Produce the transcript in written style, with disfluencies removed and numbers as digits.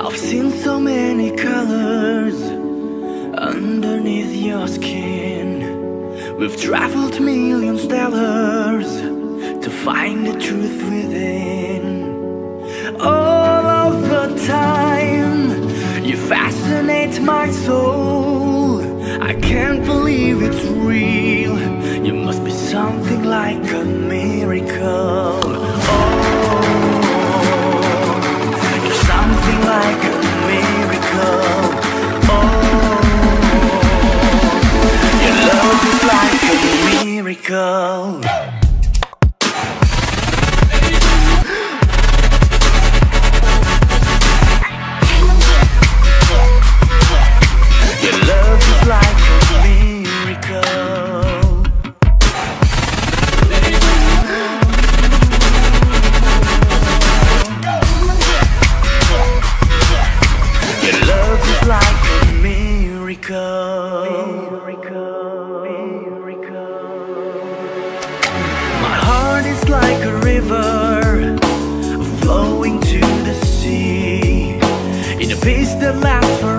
I've seen so many colors underneath your skin. We've traveled million stellars to find the truth within. All of the time, you fascinate my soul. I can't believe it's real. You must be something like a miracle. Oh, you're something like a miracle. Oh, your love is like a miracle. My heart is like a river flowing to the sea, in a peace that lasts forever.